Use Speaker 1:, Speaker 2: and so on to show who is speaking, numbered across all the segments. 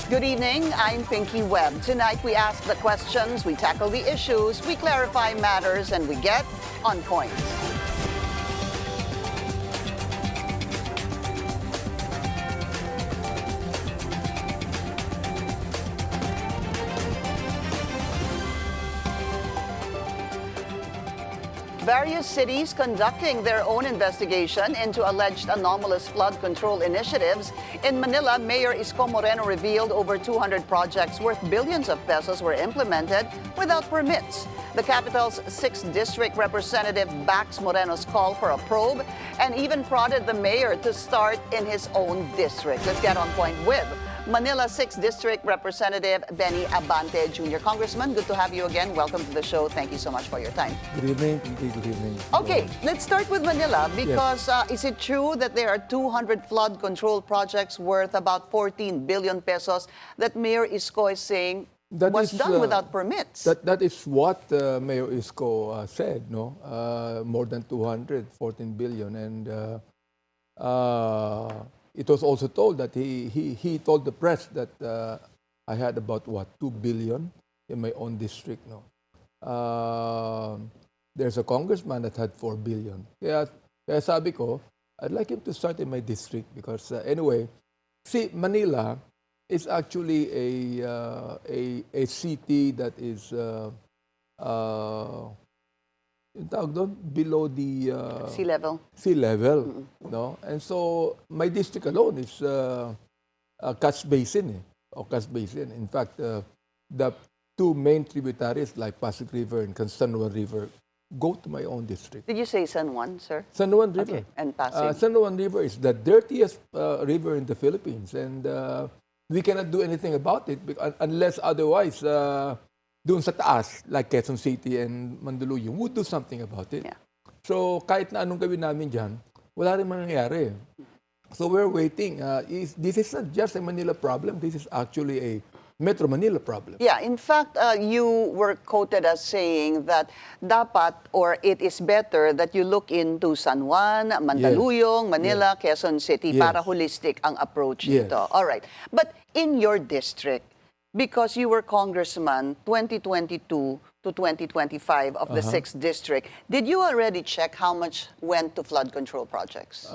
Speaker 1: Good evening, I'm Pinky Webb. Tonight we ask the questions, we tackle the issues, we clarify matters, and we get on point. Various cities conducting their own investigation into alleged anomalous flood control initiatives. In Manila, Mayor Isko Moreno revealed over 200 projects worth billions of pesos were implemented without permits. The capital's 6th district representative backs Moreno's call for a probe and even prodded the mayor to start in his own district. Let's get on point with Manila 6th District Representative Benny Abante Jr. Congressman, good to have you again. Welcome to the show. Thank you so much for your time.
Speaker 2: Good evening. Good evening.
Speaker 1: Okay, let's start with Manila because is it true that there are 200 flood control projects worth about 14 billion pesos that Mayor Isko is saying was done without permits?
Speaker 2: That is what Mayor Isko said, no? More than 214 billion. And it was also told that he told the press that I had about, 2 billion in my own district, no? There's a congressman that had 4 billion. Kaya sabi ko, I'd like him to start in my district because anyway, see, Manila is actually a city that is yung tawag doon, below the
Speaker 1: sea level.
Speaker 2: Sea level, no? And so my district alone is a catch basin, or catch basin. In fact, the two main tributaries like Pasig River and San Juan River go to my own district.
Speaker 1: Did you say San Juan, sir?
Speaker 2: San Juan River.
Speaker 1: Okay, and Pasig.
Speaker 2: San Juan River is the dirtiest river in the Philippines, and we cannot do anything about it unless otherwise doon sa taas, like Quezon City and Mandaluyong, would do something about it.
Speaker 1: Yeah.
Speaker 2: So kahit na anong gawin namin dyan, wala rin mangyayari. So we're waiting. This is not just a Manila problem. This is actually a Metro Manila problem.
Speaker 1: Yeah, in fact, you were quoted as saying that dapat or it is better that you look into San Juan, Mandaluyong, Manila, Quezon City para holistic ang approach dito. All right. But in your district, because you were congressman 2022 to 2025 of the 6th district, did you already check how much went to flood control projects?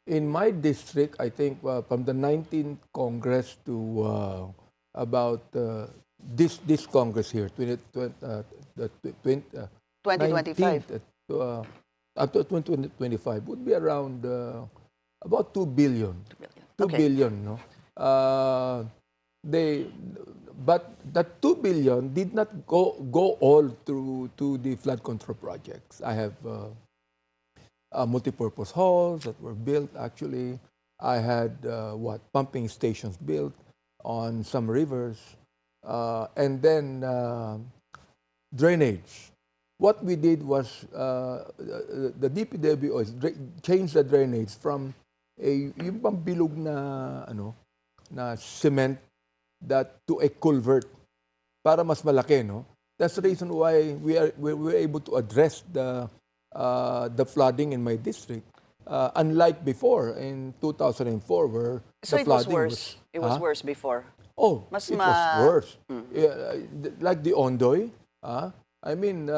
Speaker 2: In my district, I think from the 19th Congress to about this Congress here,
Speaker 1: 2025.
Speaker 2: Up to 2025 would be around about 2 billion. 2 billion, no? But that 2 billion did not go all through to the flood control projects. I have multipurpose halls that were built actually. I had pumping stations built on some rivers, and then drainage. What we did was the DPWO changed the drainage from yung pambilog na cement to a culvert para mas malaki, no? That's the reason why we were able to address the flooding in my district, unlike before in 2004, where
Speaker 1: so
Speaker 2: the
Speaker 1: it was
Speaker 2: flooding
Speaker 1: worse. It was worse before.
Speaker 2: Oh, it was worse. Like the Ondoy. I mean,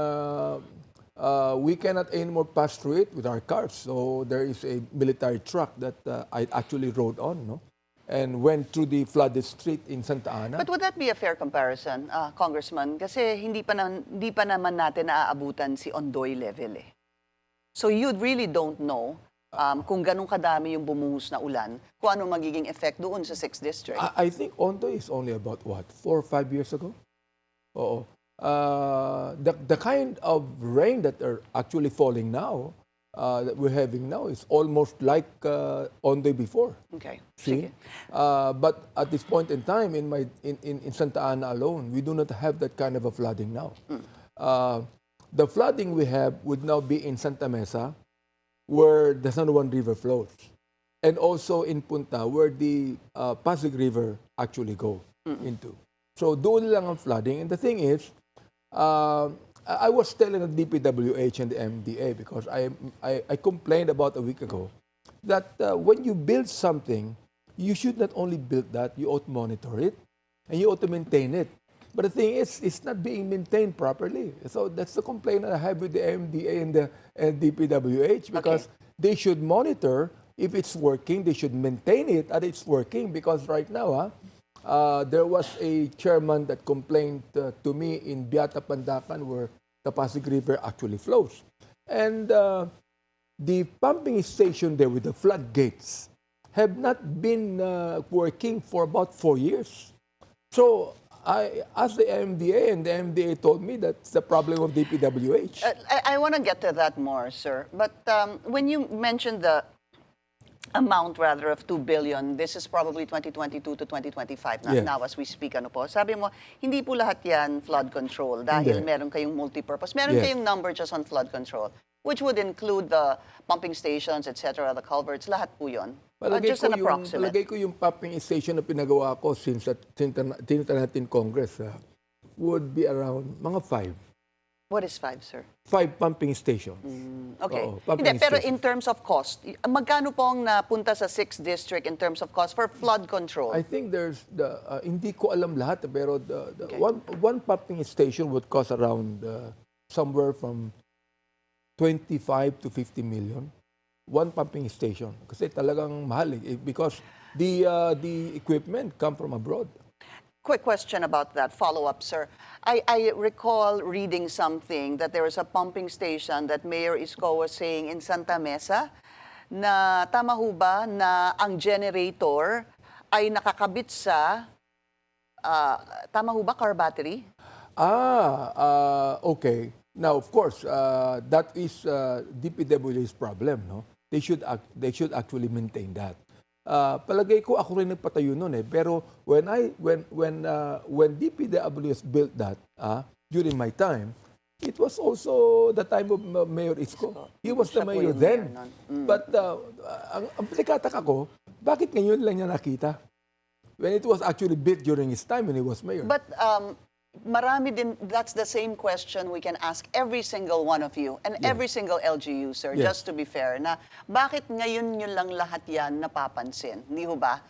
Speaker 2: we cannot anymore pass through it with our cars. So there is a military truck that I actually rode on, no? And went through the flooded street in Santa Ana.
Speaker 1: But would that be a fair comparison, Congressman? Kasi hindi pa naman natin naaabutan si Ondoy level eh. So you really don't know kung ganun kadami yung bumuhos na ulan, kung ano magiging effect doon sa 6th District.
Speaker 2: I think Ondoy is only about 4 or 5 years ago? Oo. The kind of rain that are actually falling now, that we're having now is almost like Ondoy before.
Speaker 1: Okay.
Speaker 2: See? But at this point in time, in Santa Ana alone, we do not have that kind of a flooding now. The flooding we have would now be in Santa Mesa, where the San Juan River flows, and also in Punta, where the Pasig River actually go into. So doon lang ang flooding. And the thing is, I was telling the DPWH and the MDA because I complained about a week ago that when you build something you should not only build that, you ought to monitor it, and you ought to maintain it. But the thing is, it's not being maintained properly. So that's the complaint that I have with the MDA and the DPWH, because they should monitor if it's working, they should maintain it that it's working, because right now, there was a chairman that complained to me in Biata Pandacan, where the Pasig River actually flows. And the pumping station there with the floodgates have not been working for about 4 years. So I asked the MDA, and the MDA told me that's the problem of DPWH.
Speaker 1: I want to get to that more, sir. But when you mentioned the amount rather of 2 billion, this is probably 2022 to 2025 now as we speak. Ano po? Sabi mo, hindi po lahat yan flood control dahil meron kayong multipurpose. Meron kayong number just on flood control, which would include the pumping stations, etc., the culverts, lahat po yun. Just an approximate.
Speaker 2: Palagay ko yung pumping station na pinagawa ko since natin Congress would be around mga 5.
Speaker 1: What is 5, sir?
Speaker 2: 5 pumping stations.
Speaker 1: Okay.
Speaker 2: Oo,
Speaker 1: Hindi, pero in terms of cost, magkano pong napunta sa 6th district in terms of cost for flood control?
Speaker 2: I think there's hindi ko alam lahat, pero one pumping station would cost around somewhere from 25 to 50 million. One pumping station. Kasi talagang mahal because the equipment come from abroad.
Speaker 1: Quick question about that, follow-up, sir. I recall reading something that there was a pumping station that Mayor Isko was saying in Santa Mesa na tama ho ba na ang generator ay nakakabit sa, tama ho ba, car battery?
Speaker 2: Okay. Now, of course, that is DPW's problem, no? They should actually maintain that. Palagay ko ako rin nagpatayo noon pero when DPWS built that during my time, it was also the time of Mayor Isko. He was the mayor then. But ang pinagkataka ko, bakit ngayon lang niya nakita? When it was actually built during his time when he was mayor.
Speaker 1: But marami din, that's the same question we can ask every single one of you and every single LGU, sir, just to be fair, na bakit ngayon nyo lang lahat yan napapansin? Hindi ho ba?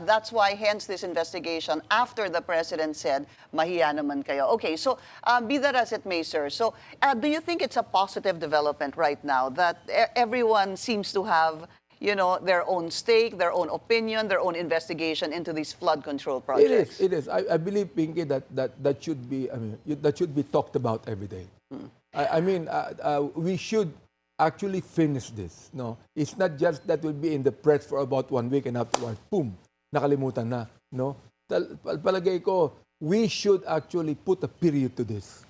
Speaker 1: That's why, hence this investigation, after the President said, mahiya naman kayo. Okay, so be that as it may, sir. So do you think it's a positive development right now that everyone seems to have, you know, their own stake, their own opinion, their own investigation into these flood control projects?
Speaker 2: It is. I believe, Pinky, that should be. I mean, that should be talked about every day. We should actually finish this. No, it's not just that will be in the press for about 1 week and afterwards, boom, nakalimutan na. No, palagay ko, we should actually put a period to this.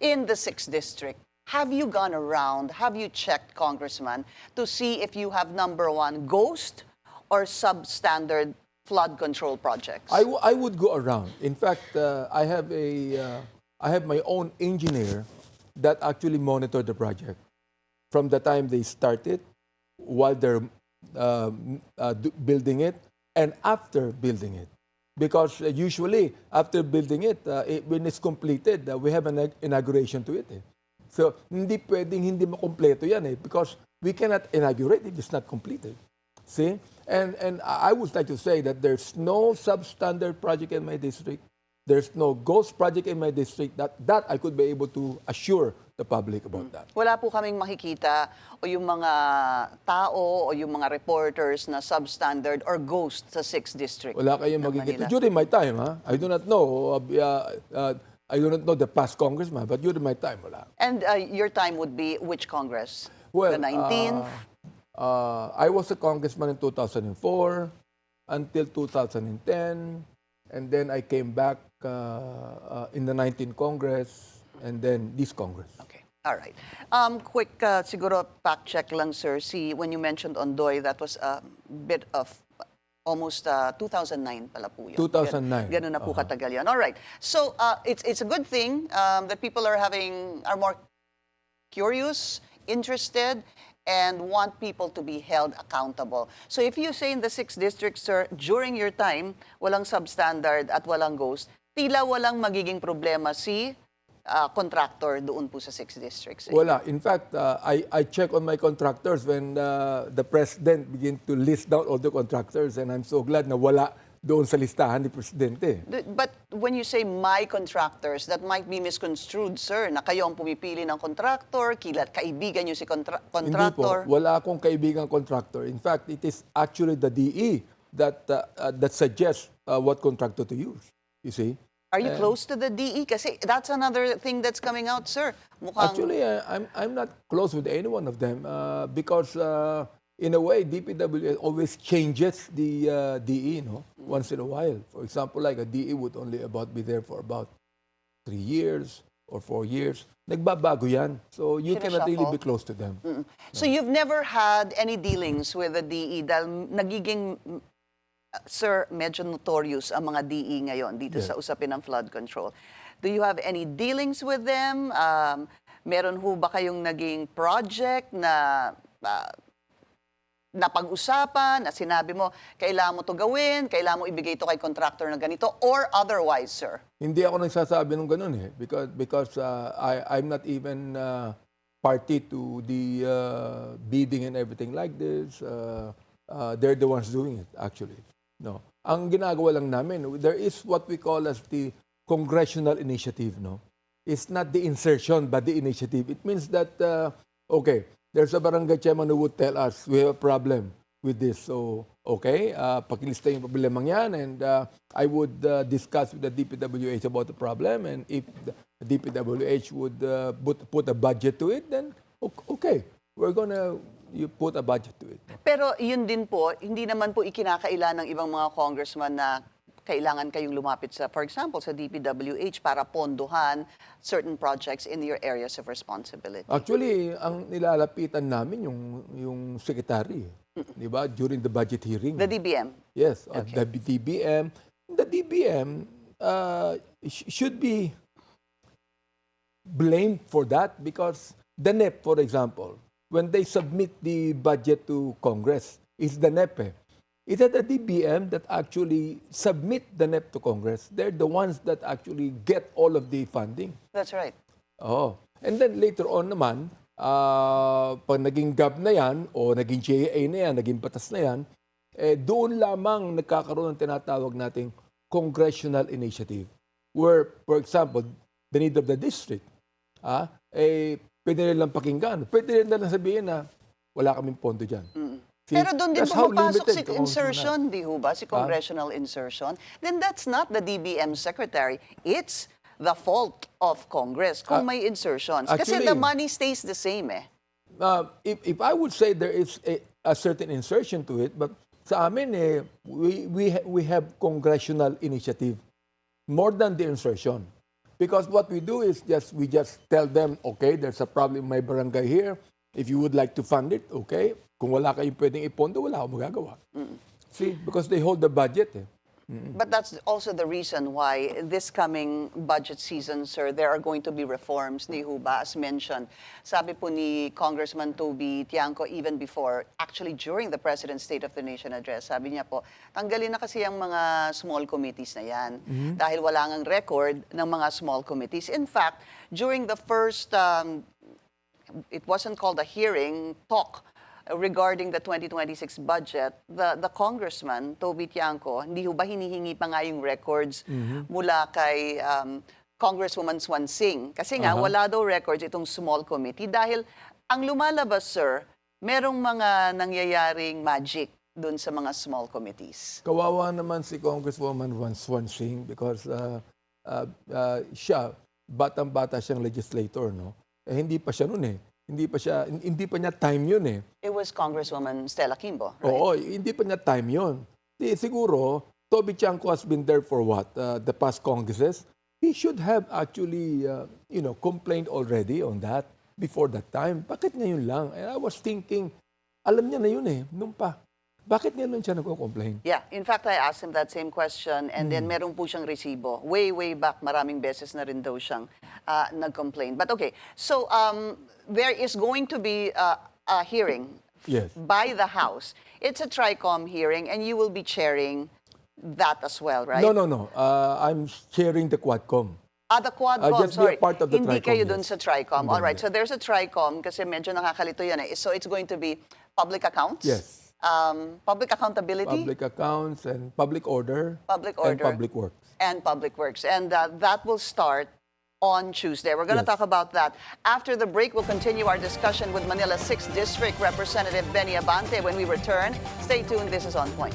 Speaker 1: In the 6th district, have you gone around, have you checked, Congressman, to see if you have, number one, ghost or substandard flood control projects?
Speaker 2: I would go around. In fact, I have my own engineer that actually monitored the project from the time they started, while they're building it, and after building it. Because usually, after building it, when it's completed, we have an inauguration to it. So, hindi pwedeng hindi makompleto yan because we cannot inaugurate if it's not completed. See? And I would like to say that there's no substandard project in my district. There's no ghost project in my district that I could be able to assure the public about that.
Speaker 1: Wala po kaming makikita o yung mga tao o yung mga reporters na substandard or ghost sa 6th district.
Speaker 2: Wala kayong makikita. During my time, I do not know. I do not know the past congressman, but during my time, wala.
Speaker 1: And your time would be which Congress?
Speaker 2: Well,
Speaker 1: the 19th?
Speaker 2: I was a congressman in 2004 until 2010, and then I came back in the 19th Congress, and then this Congress.
Speaker 1: Okay. All right. Quick, siguro fact check lang, sir. See, when you mentioned Ondoy, that was a bit of almost 2009 pala po yun.
Speaker 2: 2009.
Speaker 1: Ganun na po katagal yan. All right. So, it's a good thing that people are more curious, interested, and want people to be held accountable. So if you say in the 6th district, sir, during your time, walang substandard at walang ghost, tila walang magiging problema si contractor doon po sa 6 districts?
Speaker 2: Wala. In fact, I check on my contractors when the president begin to list down all the contractors, and I'm so glad na wala doon sa listahan ni presidente.
Speaker 1: But when you say my contractors, that might be misconstrued, sir, na kayo ang pumipili ng contractor, kaibigan nyo si
Speaker 2: Hindi po.
Speaker 1: contractor.
Speaker 2: Wala akong kaibigang contractor. In fact, it is actually the DE that suggests what contractor to use. You see?
Speaker 1: Are you close to the DE? Kasi that's another thing that's coming out, sir. Mukhang,
Speaker 2: Actually, I'm not close with any one of them because in a way, DPWH always changes the DE, no? Once in a while. For example, like a DE would only be there for about 3 years or 4 years. Nagbabago yan. So you cannot really be close to them.
Speaker 1: So you've never had any dealings with the DE dahil nagiging, sir, medyo notorious ang mga DE ngayon dito sa usapin ng flood control. Do you have any dealings with them? Meron ho ba kayong naging project na napag-usapan, na sinabi mo, kailangan mo to gawin, kailangan mo ibigay ito kay contractor na ganito, or otherwise, sir?
Speaker 2: Hindi ako nagsasabi ng ganun eh. Because I'm not even party to the bidding and everything like this. They're the ones doing it, actually. No. Ang ginagawa lang namin, there is what we call as the congressional initiative, no? It's not the insertion, but the initiative. It means that, okay, there's a barangay chairman who would tell us, we have a problem with this. So, okay, pakilista yung problemang yan, and I would discuss with the DPWH about the problem, and if the DPWH would put a budget to it, then okay, we're gonna put a budget to it.
Speaker 1: Pero yun din po, hindi naman po ikinakaila ng ibang mga congressman na kailangan kayong lumapit sa, for example, sa DPWH para pondohan certain projects in your areas of responsibility.
Speaker 2: Actually, ang nilalapitan namin yung secretary, di ba? During the budget hearing.
Speaker 1: The DBM?
Speaker 2: Yes,
Speaker 1: Okay.
Speaker 2: the DBM. The DBM should be blamed for that because the NEP, for example, when they submit the budget to Congress, it's the NEP. It's the DBM that actually submit the NEP to Congress. They're the ones that actually get all of the funding.
Speaker 1: That's right.
Speaker 2: Oh. And then later on naman, pag naging GAB na yan, o naging GAA na yan, naging batas na yan, doon lamang nagkakaroon ng tinatawag nating congressional initiative. Where, for example, the need of the district, pwede nilang pakinggan. Pwede rin lang sabihin na wala kaming pondo dyan. See,
Speaker 1: Pero doon din
Speaker 2: that's how
Speaker 1: pumapasok
Speaker 2: limited
Speaker 1: si insertion, di ho ba? Si congressional insertion. Then that's not the DBM secretary. It's the fault of Congress kung may insertions. Kasi
Speaker 2: actually,
Speaker 1: the money stays the same eh.
Speaker 2: If I would say there is a certain insertion to it, but sa amin we have congressional initiative more than the insertion. Because what we do is we just tell them, okay, there's a problem in my barangay here. If you would like to fund it, okay. Kung wala kayong pwedeng ipondo, wala akong magagawa. See, because they hold the budget eh.
Speaker 1: But that's also the reason why this coming budget season, sir, there are going to be reforms, ni ho ba, as mentioned. Sabi po ni Congressman Toby Tiangco even before, actually during the President's State of the Nation address, sabi niya po, tanggalin na kasi ang mga small committees na yan dahil wala ngang record ng mga small committees. In fact, during the first, it wasn't called a hearing, talk, regarding the 2026 budget, the congressman, Toby Tiangco, hindi ho ba hinihingi pa nga yung records mula kay Congresswoman Swansing? Kasi nga, wala daw records itong small committee dahil ang lumalabas, sir, merong mga nangyayaring magic dun sa mga small committees.
Speaker 2: Kawawa naman si Congresswoman Swansing because siya, batang-bata siyang legislator, no? Hindi pa siya noon eh. Hindi pa niya time yun eh.
Speaker 1: It was Congresswoman Stella Kimbo, right?
Speaker 2: Oo, hindi pa niya time yun. Siguro, Toby Tiangco has been there for what? The past Congresses. He should have actually, complained already on that before that time. Bakit ngayon lang? And I was thinking, alam niya na yun eh, nung pa. Bakit ngayon lang siya nagko-complain?
Speaker 1: Yeah, in fact, I asked him that same question and then meron po siyang resibo. Way back, maraming beses na rin daw siyang nag-complain. But okay, so there is going to be a hearing by the House. It's a Tricom hearing and you will be chairing that as well, right?
Speaker 2: No. I'm chairing the Quadcom.
Speaker 1: The Quadcom,
Speaker 2: Just be a
Speaker 1: sorry.
Speaker 2: part of the
Speaker 1: Hindi
Speaker 2: Tricom,
Speaker 1: kayo dun
Speaker 2: yes.
Speaker 1: sa Tricom.
Speaker 2: Hindi,
Speaker 1: All right,
Speaker 2: hindi.
Speaker 1: so there's a Tricom kasi medyo nakakalito yan eh. So it's going to be public accounts?
Speaker 2: Yes.
Speaker 1: Public accountability?
Speaker 2: Public accounts and public order.
Speaker 1: Public
Speaker 2: And
Speaker 1: order.
Speaker 2: public works.
Speaker 1: And public works. And that will start on Tuesday. We're going to
Speaker 2: Yes.
Speaker 1: talk about that. After the break, we'll continue our discussion with Manila 6th District Representative Benny Abante. When we return, stay tuned. This is On Point.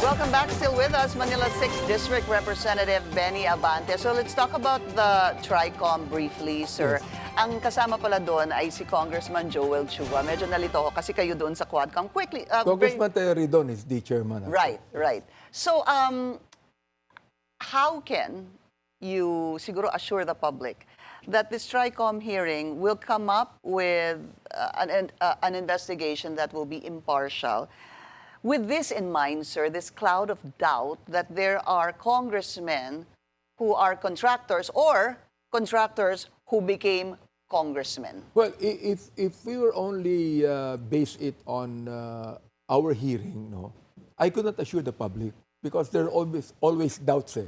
Speaker 1: Welcome back. Still with us, Manila 6th District Representative Benny Abante. So let's talk about the Tricom briefly, sir.
Speaker 2: Yes.
Speaker 1: Ang kasama pala doon ay si Congressman Joel Chua. Medyo nalito ako kasi kayo doon sa Quadcom. Quickly.
Speaker 2: Congressman Terry Don is the chairman.
Speaker 1: Right, right. So, how can you siguro assure the public that this Tricom hearing will come up with an investigation that will be impartial? With this in mind, sir, this cloud of doubt that there are congressmen who are contractors or contractors who became congressmen.
Speaker 2: Well, if we were only base it on our hearing, no, I could not assure the public because there are always doubts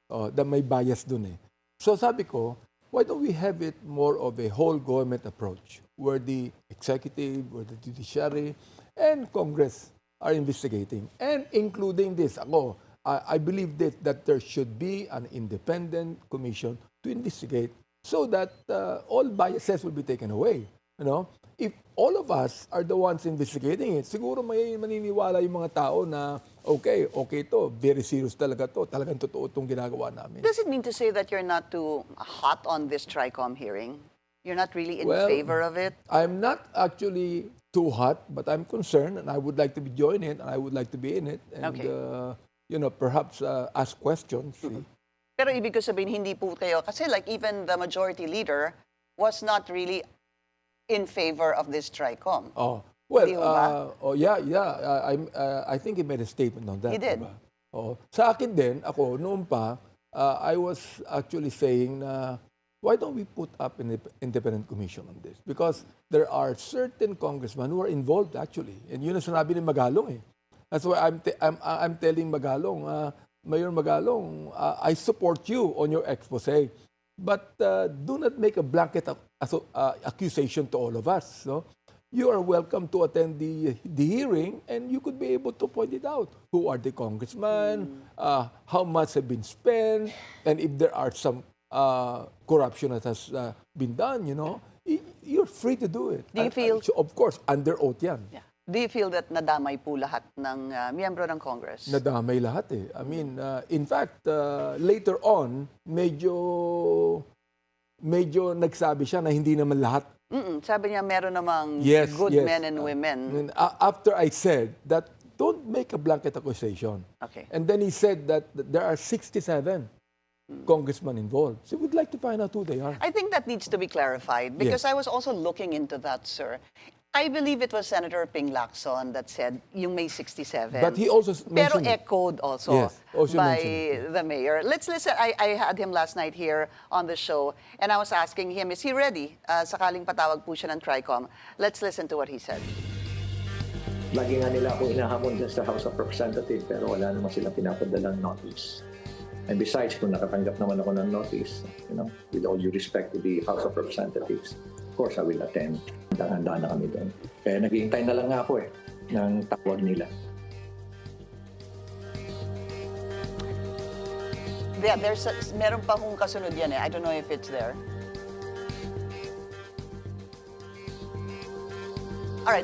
Speaker 2: that may bias dun eh. So sabi ko, why don't we have it more of a whole government approach where the executive, where the judiciary, and Congress are investigating, and including this. I believe that there should be an independent commission to investigate so that all biases will be taken away. You know, if all of us are the ones investigating it, siguro may maniniwala yung mga tao na okay to, very serious talaga to, talagang totoo itong ginagawa namin.
Speaker 1: Does it mean to say that you're not too hot on this Tricom hearing? You're not really in
Speaker 2: Well,
Speaker 1: favor of it?
Speaker 2: I'm not actually too hot, but I'm concerned, and I would like to be joining it, and I would like to be in it, and
Speaker 1: Okay.
Speaker 2: Perhaps ask questions. See?
Speaker 1: Pero ibig ko sabihin, hindi po kayo, kasi like even the majority leader was not really in favor of this Tricom.
Speaker 2: Oh, well,
Speaker 1: Hindi ho ba?
Speaker 2: I think he made a statement on that.
Speaker 1: He did.
Speaker 2: Diba? Oh, sa akin din, ako, noon pa, I was actually saying na, why don't we put up an independent commission on this? Because there are certain congressmen who are involved actually. And yun ang sinabi ni Magalong eh. That's why I'm telling Magalong, Mayor Magalong, I support you on your expose. But do not make a blanket accusation to all of us. No? You are welcome to attend the hearing and you could be able to point it out. Who are the congressmen? How much have been spent? And if there are some corruption that has been done, you're free to do it.
Speaker 1: Do you feel...
Speaker 2: Of course, under oath yan.
Speaker 1: Yeah. Do you feel that nadamay po lahat ng miyembro ng Congress?
Speaker 2: Nadamay lahat eh. I mean, in fact, later on, medyo nagsabi siya na hindi naman lahat.
Speaker 1: Sabi niya meron namang
Speaker 2: Yes,
Speaker 1: good
Speaker 2: yes.
Speaker 1: men and women.
Speaker 2: After I said that, don't make a blanket accusation.
Speaker 1: Okay.
Speaker 2: And then he said that there are 67 congressmen involved. So we'd like to find out who they are.
Speaker 1: I think that needs to be clarified because
Speaker 2: Yes.
Speaker 1: I was also looking into that, sir. I believe it was Senator Ping Lacson that said yung may 67.
Speaker 2: But he also
Speaker 1: Pero
Speaker 2: mentioned it.
Speaker 1: echoed also
Speaker 2: Yes, also
Speaker 1: by
Speaker 2: mentioned
Speaker 1: the mayor. Let's listen. I had him last night here on the show and I was asking him, is he ready? Sakaling patawag po siya ng Tricom. Let's listen to what he said.
Speaker 3: Lagi nga nila akong inahamon dyan sa House of Representatives pero wala naman silang pinapadalang notice. And besides, kung nakatanggap naman ako ng notice, with all due respect to the House of Representatives, of course, I will attend. Handa na kami doon. Kaya naghihintay na lang nga ako ng tawag nila.
Speaker 1: Yeah, meron pa kong kasunod yan eh. I don't know if it's there. Alright,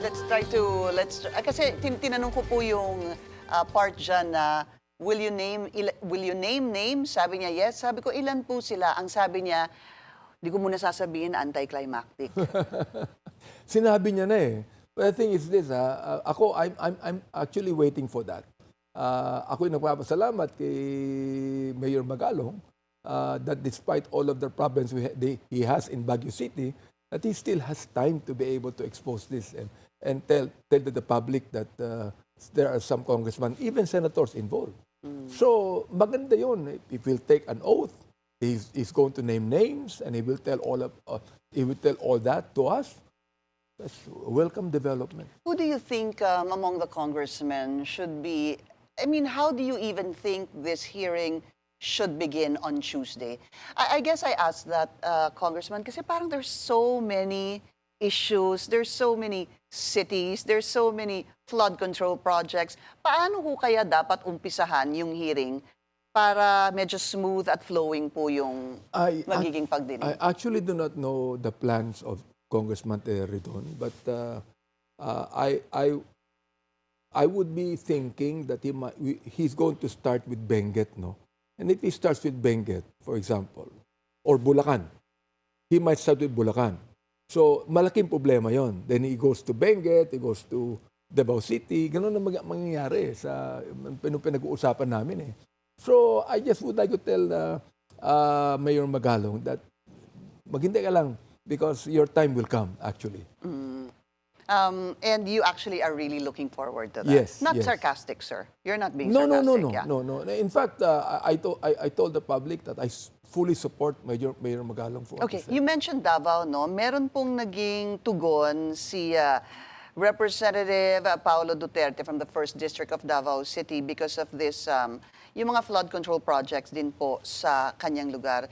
Speaker 1: kasi tinanong ko po yung part dyan na will you name names? Sabi niya, yes. Sabi ko, ilan po sila? Ang sabi niya, di ko muna sasabihin, anticlimactic.
Speaker 2: Sinabi niya na eh. But the thing is this, I'm actually waiting for that. Ako'y nagpapasalamat kay Mayor Magalong that despite all of the problems he has in Baguio City, that he still has time to be able to expose this and tell to the public that there are some congressmen, even senators involved. So maganda yun. If he'll take an oath, he's going to name names and he will tell all that to us. That's a welcome development.
Speaker 1: Who do you think among the congressmen should be, I mean, how do you even think this hearing should begin on Tuesday? I guess I asked that, Congressman, kasi parang there's so many issues, there's so many cities, there's so many flood control projects. Paano ho kaya dapat umpisahan yung hearing para medyo smooth at flowing po yung magiging
Speaker 2: I
Speaker 1: pagdinig?
Speaker 2: actually do not know the plans of Congressman Ridon, but I would be thinking that he's going to start with Benguet, no? And if he starts with Benguet, for example, or Bulacan, he might start with Bulacan. So, malaking problema yon. Then he goes to Benguet, he goes to Davao City. Ganun na mangyayari sa pinag-uusapan namin eh. So, I just would like to tell Mayor Magalong that maghintay ka lang because your time will come, actually.
Speaker 1: And you actually are really looking forward to that.
Speaker 2: Yes,
Speaker 1: Not
Speaker 2: yes.
Speaker 1: sarcastic, sir. You're not being
Speaker 2: No.
Speaker 1: sarcastic. Yeah.
Speaker 2: No. In fact, I told the public that I fully support Mayor Magalong for
Speaker 1: Okay,
Speaker 2: this.
Speaker 1: you mentioned Davao, no? Meron pong naging tugon si Representative Paolo Duterte from the 1st District of Davao City because of this, yung mga flood control projects din po sa kanyang lugar.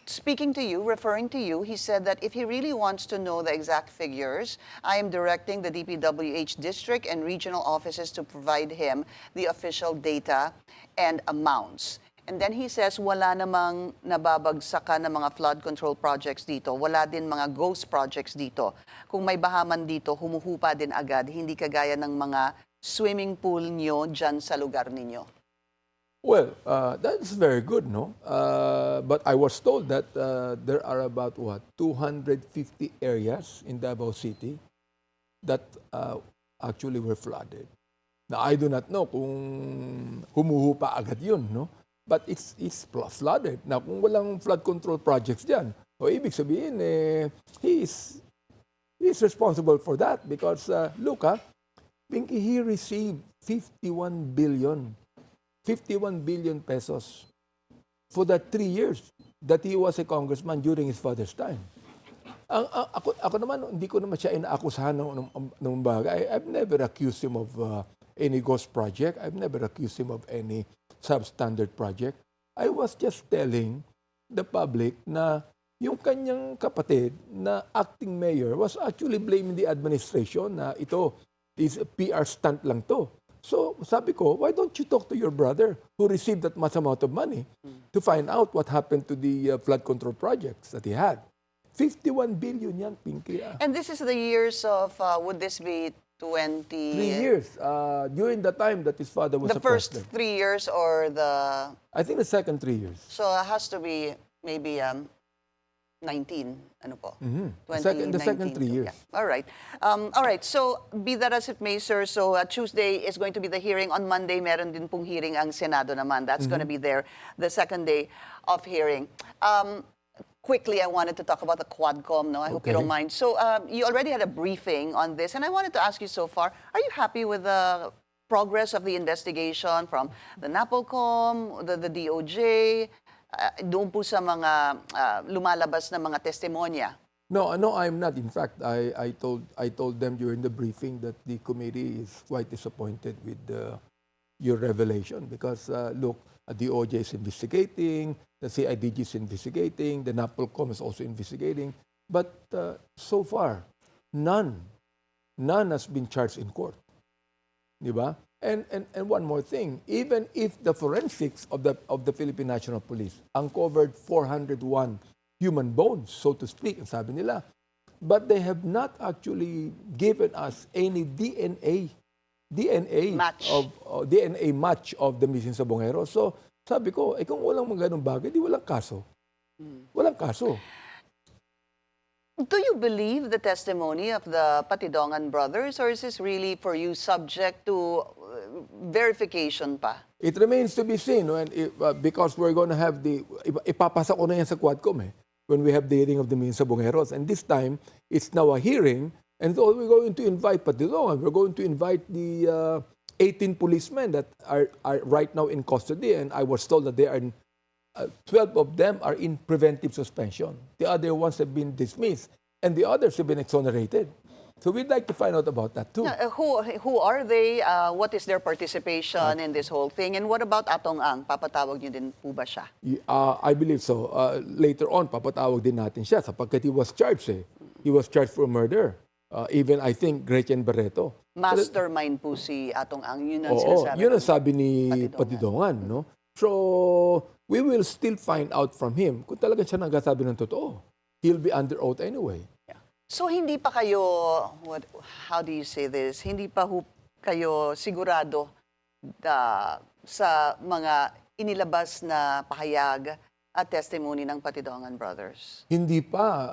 Speaker 1: Speaking to you, referring to you, he said that if he really wants to know the exact figures, I am directing the DPWH district and regional offices to provide him the official data and amounts. And then he says, wala namang nababagsakan ng mga flood control projects dito. Wala din mga ghost projects dito. Kung may bahaman dito, humuhupa din agad. Hindi kagaya ng mga swimming pool nyo dyan sa lugar ninyo.
Speaker 2: Well, that's very good, no? But I was told that there are about, 250 areas in Davao City that actually were flooded. Now, I do not know kung humuhupa agad yun, no? But it's flooded. Now, kung walang flood control projects dyan, ibig sabihin, he is responsible for that because, look, Pinky, he received 51 billion pesos for the 3 years that he was a congressman during his father's time. Ako naman, hindi ko naman siya inaakusahan ng bagay. I've never accused him of any ghost project. I've never accused him of any substandard project. I was just telling the public na yung kanyang kapatid na acting mayor was actually blaming the administration na ito is a PR stunt lang to. So sabi ko, why don't you talk to your brother who received that much amount of money to find out what happened to the flood control projects that he had? 51 billion yan, Pinky.
Speaker 1: And this is the years of, would this be 20...
Speaker 2: 3 years. During the time that his father was
Speaker 1: The
Speaker 2: a
Speaker 1: first
Speaker 2: president.
Speaker 1: 3 years or the...
Speaker 2: I think the second 3 years.
Speaker 1: So it has to be maybe 19, ano po?
Speaker 2: The second 3 years.
Speaker 1: Yeah. All right. So, be that as it may, sir, so Tuesday is going to be the hearing. On Monday, meron din pong hearing ang Senado naman. That's going to be there, the second day of hearing. Quickly, I wanted to talk about the Quadcom, no? I hope you don't mind. So, you already had a briefing on this, and I wanted to ask you so far, are you happy with the progress of the investigation from the NAPOLCOM, the DOJ, doon po sa mga lumalabas na mga testimonya?
Speaker 2: No, I'm not. In fact, I told them during the briefing that the committee is quite disappointed with your revelation because look, the DOJ is investigating, the CIDG is investigating, the NAPOLCOM is also investigating, but so far, none has been charged in court, di ba? And one more thing, even if the forensics of the Philippine National Police uncovered 401 human bones, so to speak, ang sabi nila, but they have not actually given us any DNA match of the missing sabongero. So sabi ko, kung walang mga ganung bagay, di walang kaso. Walang kaso.
Speaker 1: Do you believe the testimony of the Patidongan brothers, or is this really for you subject to verification pa?
Speaker 2: It remains to be seen, and because we're going to have ipapasa ko na yan sa Quadcom when we have the hearing of the missing sabongeros. And this time, it's now a hearing. And so we're going to invite Patidongan. We're going to invite the 18 policemen that are right now in custody. And I was told that 12 of them are in preventive suspension. The other ones have been dismissed. And the others have been exonerated. So we'd like to find out about that too.
Speaker 1: Who are they? What is their participation in this whole thing? And what about Atong Ang? Papatawag niyo din po ba siya?
Speaker 2: I believe so. Later on, papatawag din natin siya sapagkat he was charged eh. He was charged for murder. Even I think Gretchen Barreto.
Speaker 1: Mastermind po si Atong Ang. Yun ang
Speaker 2: Oo,
Speaker 1: sinasabi.
Speaker 2: yun ang sabi ni
Speaker 1: Patidongan.
Speaker 2: Patidongan, no? So, we will still find out from him kung talaga siya nagsasabi ng totoo. He'll be under oath anyway.
Speaker 1: So hindi pa kayo, how do you say this? Hindi pa kayo sigurado sa mga inilabas na pahayag at testimony ng Patidongan brothers?
Speaker 2: Hindi pa.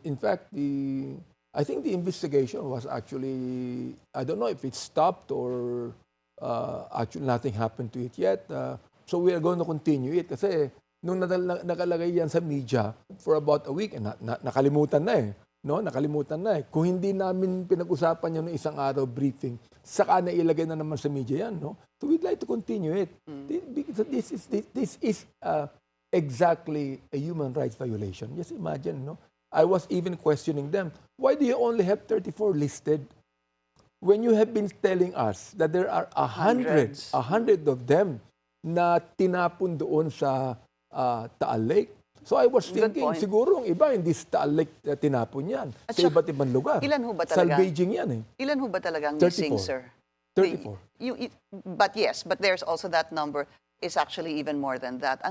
Speaker 2: In fact, I think the investigation was actually, I don't know if it stopped or actually nothing happened to it yet. So we are going to continue it kasi nung nakalagay yan sa media for about a week, nakalimutan na eh. No? Nakalimutan na eh. Kung hindi namin pinag-usapan yun ng isang araw briefing, saka na ilagay na naman sa media yan. No? So we'd like to continue it. This is exactly a human rights violation. Just imagine, no? I was even questioning them. Why do you only have 34 listed? When you have been telling us that there are a hundred of them na tinapon doon sa Taal Lake. So I was thinking, siguro ang iba hindi sa Taal Lake tinapon yan. Sa iba't ibang lugar.
Speaker 1: Ilan ho ba talaga?
Speaker 2: Salvaging yan eh.
Speaker 1: Ilan ho ba talagang
Speaker 2: 34.
Speaker 1: missing, sir?
Speaker 2: 34.
Speaker 1: But yes, but there's also that number is actually even more than that.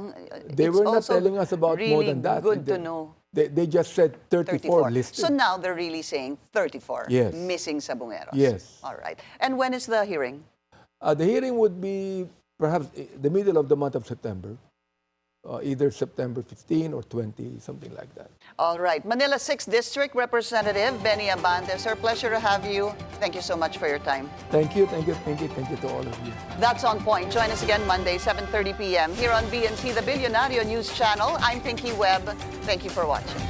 Speaker 2: They were not telling us about
Speaker 1: really
Speaker 2: more than that.
Speaker 1: Good to know.
Speaker 2: They just said 34 listed.
Speaker 1: So now they're really saying 34
Speaker 2: Yes.
Speaker 1: missing sa Bungeros.
Speaker 2: Yes.
Speaker 1: All right. And when is the hearing?
Speaker 2: The hearing would be perhaps the middle of the month of September. Either September 15 or 20, something like that.
Speaker 1: All right. Manila 6th District Representative Benny Abante. Sir, pleasure to have you. Thank you so much for your time.
Speaker 2: Thank you to all of you.
Speaker 1: That's On Point. Join us again Monday, 7:30 p.m. here on BNC, the Billionario News Channel. I'm Pinky Webb. Thank you for watching.